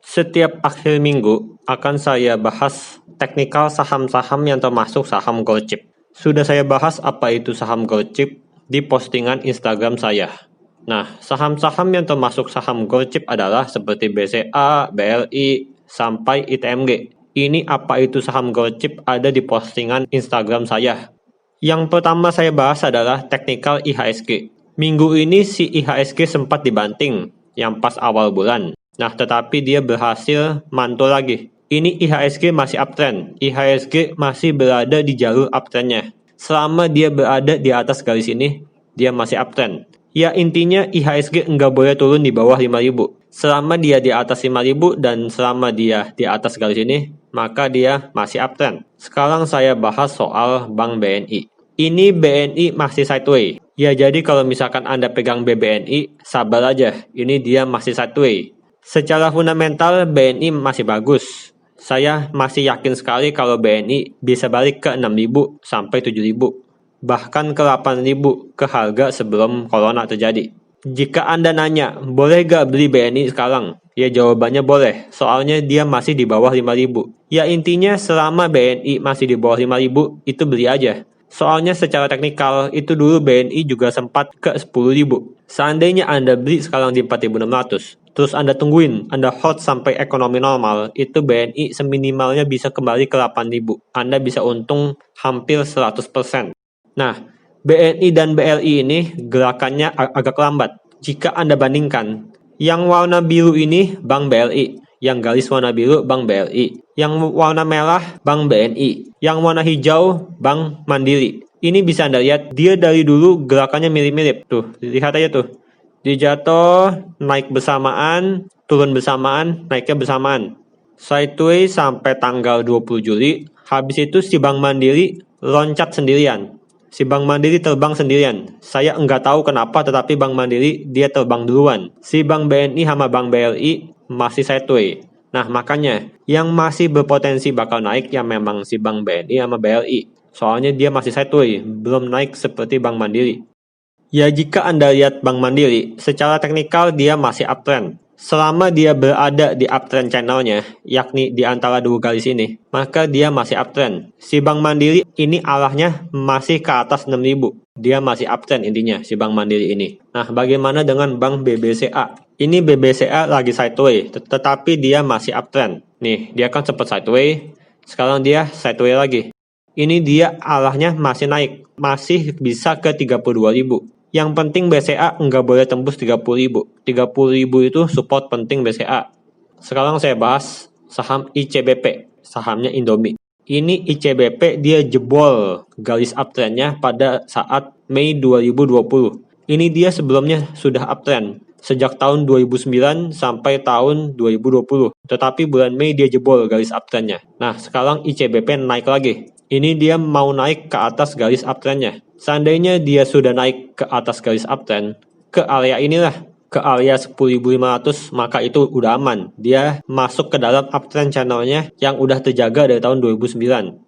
Setiap akhir minggu akan saya bahas teknikal saham-saham yang termasuk saham gold chip. Sudah saya bahas apa itu saham gold chip di postingan Instagram saya. Nah, saham-saham yang termasuk saham gold chip adalah seperti BCA, BLI, sampai ITMG. Ini apa itu saham gold chip ada di postingan Instagram saya. Yang pertama saya bahas adalah teknikal IHSG. Minggu ini si IHSG sempat dibanting yang pas awal bulan. Nah, tetapi dia berhasil mantul lagi. Ini IHSG masih uptrend. IHSG masih berada di jalur uptrendnya. Selama dia berada di atas garis ini, dia masih uptrend. Ya intinya IHSG nggak boleh turun di bawah 5.000. Selama dia di atas 5.000 dan selama dia di atas garis ini, maka dia masih uptrend. Sekarang saya bahas soal Bank BNI. Ini BNI masih sideways. Ya jadi kalau misalkan Anda pegang BBNI, sabar aja. Ini dia masih sideways. Secara fundamental BNI masih bagus. Saya masih yakin sekali kalau BNI bisa balik ke 6.000 sampai 7.000. Bahkan ke 8.000 ke harga sebelum corona terjadi. Jika Anda nanya, boleh gak beli BNI sekarang? Ya jawabannya boleh, soalnya dia masih di bawah 5.000. Ya intinya selama BNI masih di bawah 5.000, itu beli aja. Soalnya secara teknikal, itu dulu BNI juga sempat ke 10.000. Seandainya Anda beli sekarang di 4.600, terus Anda tungguin, Anda hold sampai ekonomi normal, itu BNI seminimalnya bisa kembali ke 8.000. Anda bisa untung hampir 100%. Nah, BNI dan BLI ini gerakannya agak lambat. Jika Anda bandingkan, yang warna biru ini Bank BLI, yang garis warna biru Bank BLI, yang warna merah Bank BNI, yang warna hijau Bank Mandiri. Ini bisa Anda lihat, dia dari dulu gerakannya mirip-mirip. Tuh, lihat aja tuh. Dia jatuh, naik bersamaan, turun bersamaan, naiknya bersamaan. Sideways sampai tanggal 20 Juli, habis itu si Bank Mandiri loncat sendirian. Si Bank Mandiri terbang sendirian. Saya enggak tahu kenapa, tetapi Bank Mandiri dia terbang duluan. Si Bank BNI sama Bank BLI masih sideways. Nah makanya, yang masih berpotensi bakal naik ya memang si Bank BNI sama BLI. Soalnya dia masih sideways, belum naik seperti Bank Mandiri. Ya jika Anda lihat Bank Mandiri, secara teknikal dia masih uptrend. Selama dia berada di uptrend channelnya, yakni di antara dua garis ini, maka dia masih uptrend. Si Bank Mandiri ini arahnya masih ke atas 6.000. Dia masih uptrend intinya, si Bank Mandiri ini. Nah, bagaimana dengan Bank BBCA? Ini BBCA lagi sideways, tetapi dia masih uptrend. Nih, dia kan sempat sideways, sekarang dia sideways lagi. Ini dia arahnya masih naik, masih bisa ke 32.000. Yang penting BCA nggak boleh tembus 30.000. 30.000 itu support penting BCA. Sekarang saya bahas saham ICBP, sahamnya Indomie. Ini ICBP dia jebol garis uptrendnya pada saat Mei 2020. Ini dia sebelumnya sudah uptrend sejak tahun 2009 sampai tahun 2020. Tetapi bulan Mei dia jebol garis uptrendnya. Nah sekarang ICBP naik lagi. Ini dia mau naik ke atas garis uptrendnya. Seandainya dia sudah naik ke atas garis uptrend, ke area inilah, ke area 10.500, maka itu udah aman. Dia masuk ke dalam uptrend channelnya yang udah terjaga dari tahun 2009.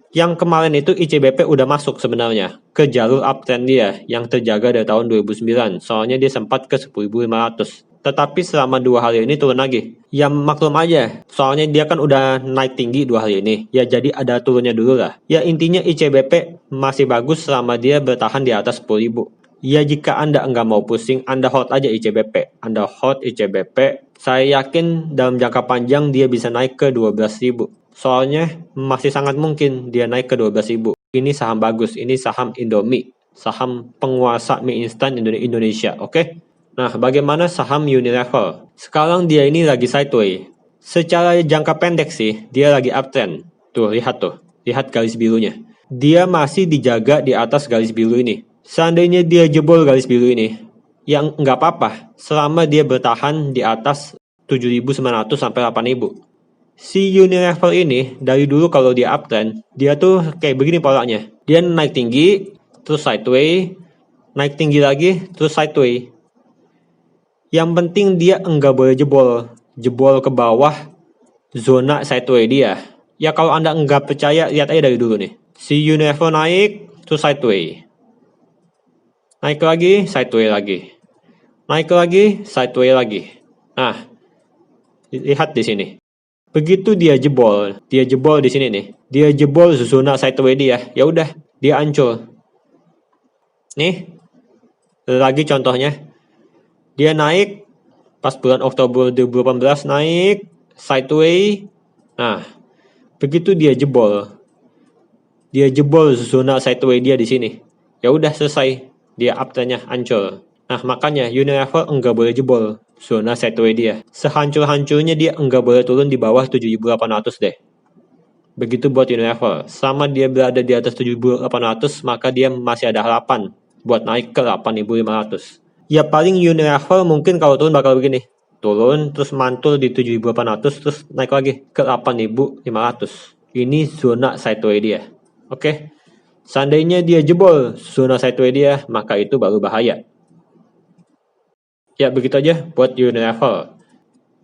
Yang kemarin itu ICBP udah masuk sebenarnya ke jalur uptrend dia yang terjaga dari tahun 2009. Soalnya dia sempat ke 10.500. Tetapi selama 2 hari ini turun lagi. Ya maklum aja, soalnya dia kan udah naik tinggi 2 hari ini. Ya jadi ada turunnya dulu lah. Ya intinya ICBP masih bagus selama dia bertahan di atas 10.000. Ya jika Anda enggak mau pusing, Anda hold aja ICBP. Anda hold ICBP. Saya yakin dalam jangka panjang dia bisa naik ke 12.000. Soalnya masih sangat mungkin dia naik ke 12.000. Ini saham bagus, ini saham Indomie. Saham penguasa mie instan Indonesia, oke? Nah, bagaimana saham Unilever? Sekarang dia ini lagi sideways. Secara jangka pendek sih, dia lagi uptrend. Tuh, lihat garis birunya. Dia masih dijaga di atas garis biru ini. Seandainya dia jebol garis biru ini, yang nggak apa-apa, selama dia bertahan di atas 7.900 sampai 8.000. Si Unilever ini, dari dulu kalau dia uptrend, dia tuh kayak begini polanya. Dia naik tinggi, terus sideways, naik tinggi lagi, terus sideways. Yang penting dia enggak boleh jebol ke bawah zona sideways dia. Ya kalau Anda enggak percaya, lihat aja dari dulu nih. Si Unilever naik, terus sideways. Naik lagi, sideways lagi. Naik lagi, sideways lagi. Nah, Lihat di sini. Begitu dia jebol di sini nih. Dia jebol zona sideways dia. Ya udah, dia hancur. Nih, lagi contohnya. Dia naik pas bulan Oktober 2018 naik sideways. Nah, begitu dia jebol zona sideways dia di sini. Ya udah selesai. Dia uptrendnya hancur. Nah, makanya Unilever enggak boleh jebol zona sideways dia. Sehancur-hancurnya dia enggak boleh turun di bawah 7.800 deh. Begitu buat Unilever. Sama dia berada di atas 7.800, maka dia masih ada harapan buat naik ke 8.500. Ya paling Unilever mungkin kalau turun bakal begini. Turun terus mantul di 7.800 terus naik lagi ke 8.500. Ini zona sideways dia. Oke. Seandainya dia jebol zona sideways dia, maka itu baru bahaya. Ya, begitu aja buat Unilever.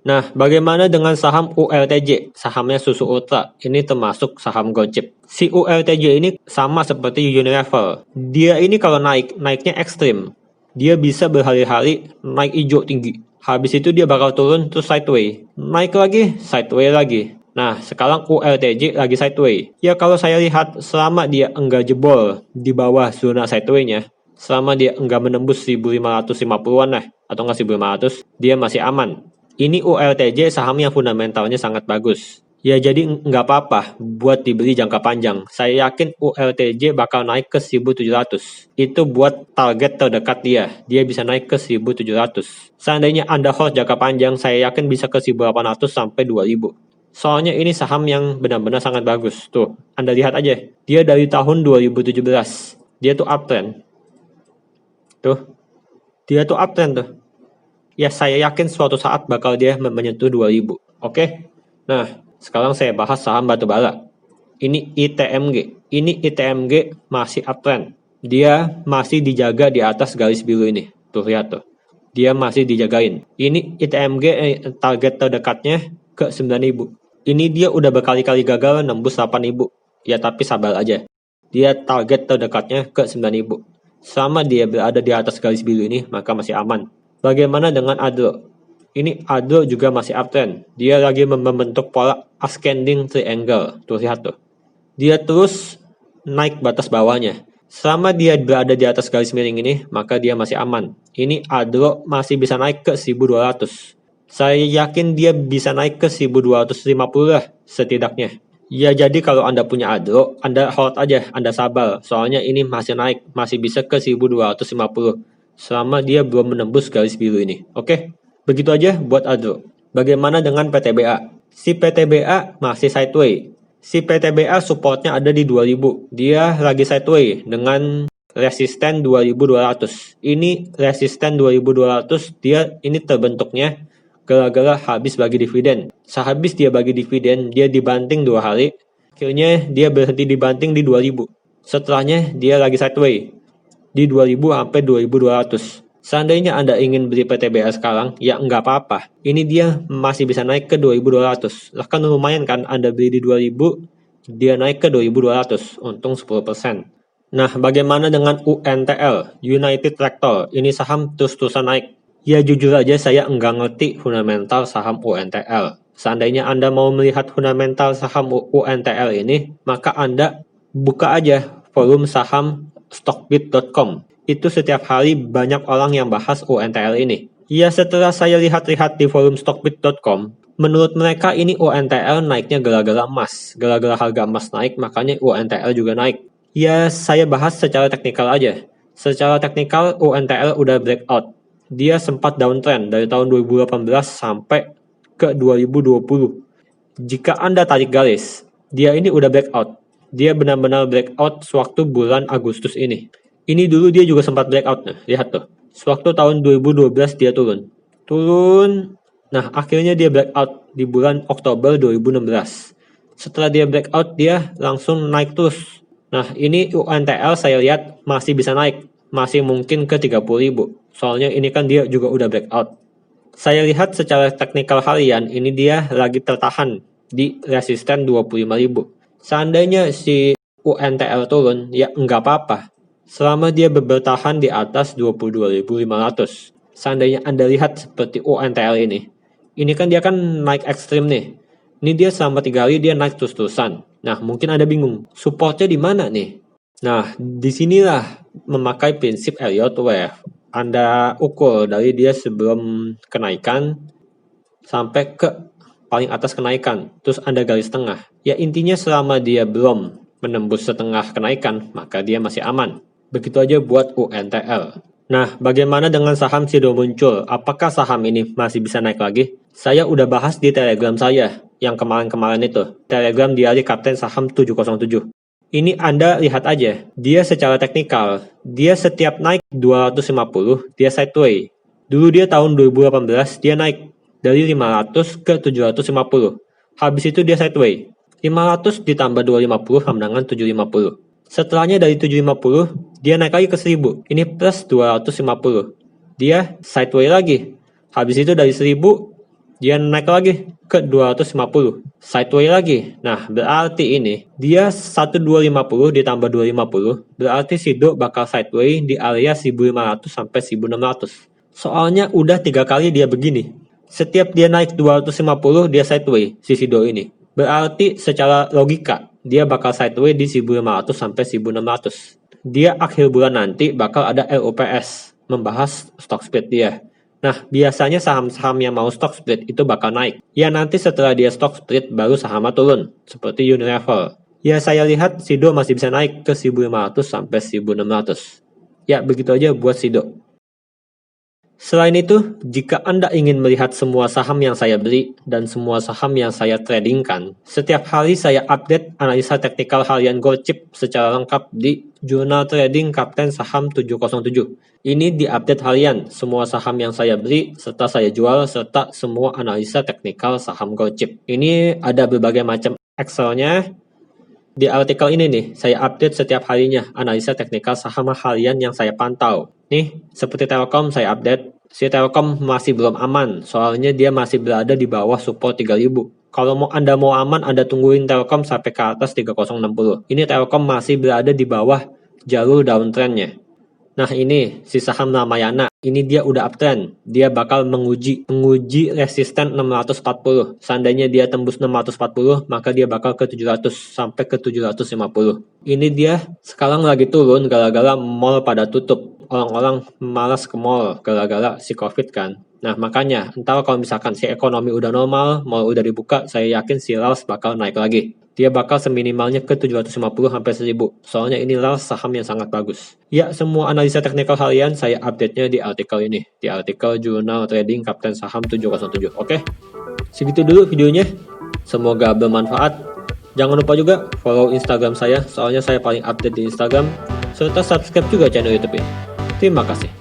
Nah, bagaimana dengan saham ULTJ? Sahamnya Susu Ultra. Ini termasuk saham gold chip. Si ULTJ ini sama seperti Unilever. Dia ini kalau naiknya ekstrim. Dia bisa berhari-hari naik hijau tinggi. Habis itu dia bakal turun terus sideways. Naik lagi, sideways lagi. Nah, sekarang ULTJ lagi sideways. Ya kalau saya lihat selama dia enggak jebol di bawah zona sideways-nya, selama dia enggak menembus 1.550-an lah, atau enggak 1.500, dia masih aman. Ini ULTJ saham yang fundamentalnya sangat bagus. Ya jadi enggak apa-apa buat dibeli jangka panjang. Saya yakin ULTJ bakal naik ke 1.700. Itu buat target terdekat dia. Dia bisa naik ke 1.700. Seandainya Anda hold jangka panjang, saya yakin bisa ke 1.800 sampai 2.000. Soalnya ini saham yang benar-benar sangat bagus. Tuh, Anda lihat aja. Dia dari tahun 2017. Dia tuh uptrend. Tuh. Dia tuh uptrend tuh. Ya saya yakin suatu saat bakal dia menyentuh 2.000. Oke? Nah, sekarang saya bahas saham batubara. Ini ITMG. Ini ITMG masih uptrend. Dia masih dijaga di atas garis biru ini. Tuh, lihat tuh. Dia masih dijagain. Ini ITMG target terdekatnya ke 9.000. Ini dia udah berkali-kali gagal nembus 8.000. Ya tapi sabar aja. Dia target terdekatnya ke 9.000. Selama dia berada di atas garis biru ini, maka masih aman. Bagaimana dengan Adro? Ini Adro juga masih uptrend. Dia lagi membentuk pola ascending triangle. Tuh lihat tuh. Dia terus naik batas bawahnya. Selama dia berada di atas garis miring ini, maka dia masih aman. Ini Adro masih bisa naik ke 1.200. Saya yakin dia bisa naik ke 1.250 lah setidaknya. Ya jadi kalau Anda punya Adro, Anda hold aja, Anda sabar. Soalnya ini masih naik, masih bisa ke 1.250. Selama dia belum menembus garis biru ini. Oke, begitu aja buat Adro. Bagaimana dengan PTBA? Si PTBA masih sideways. Si PTBA supportnya ada di 2.000. Dia lagi sideways dengan resisten 2.200. Ini resisten 2.200, dia ini terbentuknya gara-gara habis bagi dividen. Sehabis dia bagi dividen, dia dibanting 2 hari. Akhirnya dia berhenti dibanting di 2.000. Setelahnya dia lagi sideways di 2.000 sampai 2.200. Seandainya Anda ingin beli PTBA sekarang, ya enggak apa-apa. Ini dia masih bisa naik ke 2.200. Lah kan lumayan kan Anda beli di 2.000, dia naik ke 2.200, untung 10%. Nah, bagaimana dengan UNTL, United Tractor? Ini saham terus-terusan naik. Ya jujur aja saya enggak ngerti fundamental saham UNTL. Seandainya Anda mau melihat fundamental saham UNTL ini, maka Anda buka aja forum saham stockbit.com. Itu setiap hari banyak orang yang bahas UNTL ini. Ya setelah saya lihat-lihat di forum stockbit.com, menurut mereka ini UNTL naiknya gara-gara emas. Gara-gara harga emas naik, makanya UNTL juga naik. Ya saya bahas secara teknikal aja. Secara teknikal UNTL udah breakout. Dia sempat downtrend dari tahun 2018 sampai ke 2020. Jika Anda tarik garis, dia ini udah breakout. Dia benar-benar breakout sewaktu bulan Agustus ini. Ini dulu dia juga sempat breakout. Nah, lihat tuh. Sewaktu tahun 2012 dia turun. Nah, akhirnya dia breakout di bulan Oktober 2016. Setelah dia breakout, dia langsung naik terus. Nah, ini UNTL saya lihat masih bisa naik. Masih mungkin ke 30.000. Soalnya ini kan dia juga udah breakout. Saya lihat secara teknikal harian, ini dia lagi tertahan di resisten 25.000. Seandainya si UNTL turun, ya enggak apa-apa. Selama dia bertahan di atas 22.500. Seandainya Anda lihat seperti UNTL ini Ini kan dia kan naik ekstrim nih. Ini dia selama 3 hari dia naik terus-terusan. Nah, mungkin Anda bingung, supportnya di mana nih? Nah, disinilah memakai prinsip Elliott Wave. Anda ukur dari dia sebelum kenaikan sampai ke paling atas kenaikan, terus Anda garis tengah. Ya intinya selama dia belum menembus setengah kenaikan, maka dia masih aman. Begitu aja buat UNTL. Nah, bagaimana dengan saham Sido muncul? Apakah saham ini masih bisa naik lagi? Saya udah bahas di Telegram saya, yang kemarin-kemarin itu. Telegram Diari Kapten Saham 707. Ini Anda lihat aja, dia secara teknikal, dia setiap naik 250, dia sideway. Dulu dia tahun 2018, dia naik dari 500 ke 750. Habis itu dia sideway. 500 ditambah 250 sama dengan 750. Setelahnya dari 750, dia naik lagi ke 1000. Ini plus 250. Dia sideway lagi. Habis itu dari 1000, dia naik lagi ke 250. Sideway lagi. Nah, berarti ini, dia 1250 ditambah 250, berarti Sido bakal sideway di area 1500 sampai 1600. Soalnya udah 3 kali dia begini. Setiap dia naik 250, dia sideway, si Sido ini. Berarti secara logika, dia bakal sideway di 1500 sampai 1600. Dia akhir bulan nanti bakal ada LUPS, membahas stock split dia. Nah, biasanya saham-saham yang mau stock split itu bakal naik. Ya nanti setelah dia stock split, baru sahamnya turun, seperti Unilever. Ya saya lihat Sido masih bisa naik ke 1500 sampai 1600. Ya begitu aja buat Sido. Selain itu, jika Anda ingin melihat semua saham yang saya beli dan semua saham yang saya tradingkan, setiap hari saya update analisa teknikal harian Gold Chip secara lengkap di Jurnal Trading Kapten Saham 707. Ini diupdate harian, semua saham yang saya beli, serta saya jual, serta semua analisa teknikal saham Gold Chip. Ini ada berbagai macam Excel-nya. Di artikel ini nih, saya update setiap harinya analisa teknikal saham harian yang saya pantau. Nih, seperti Telkom saya update, si Telkom masih belum aman, soalnya dia masih berada di bawah support 3000. Kalau Anda mau aman, Anda tungguin Telkom sampai ke atas 3060. Ini Telkom masih berada di bawah jalur downtrendnya. Nah ini, si saham Ramayana, ini dia udah uptrend. Dia bakal menguji resisten 640. Seandainya dia tembus 640, maka dia bakal ke 700 sampai ke 750. Ini dia sekarang lagi turun gara-gara mall pada tutup. Orang-orang malas ke mall gara-gara si COVID kan. Nah makanya, entar kalau misalkan si ekonomi udah normal, mall udah dibuka, saya yakin si Lals bakal naik lagi. Dia bakal seminimalnya ke 750 sampai 1000. Soalnya ini Lals saham yang sangat bagus. Ya, semua analisa teknikal harian saya update-nya di artikel ini. Di artikel Jurnal Trading Kapten Saham 707. Oke? Segitu dulu videonya. Semoga bermanfaat. Jangan lupa juga follow Instagram saya, soalnya saya paling update di Instagram. Serta subscribe juga channel YouTube ini. Terima kasih.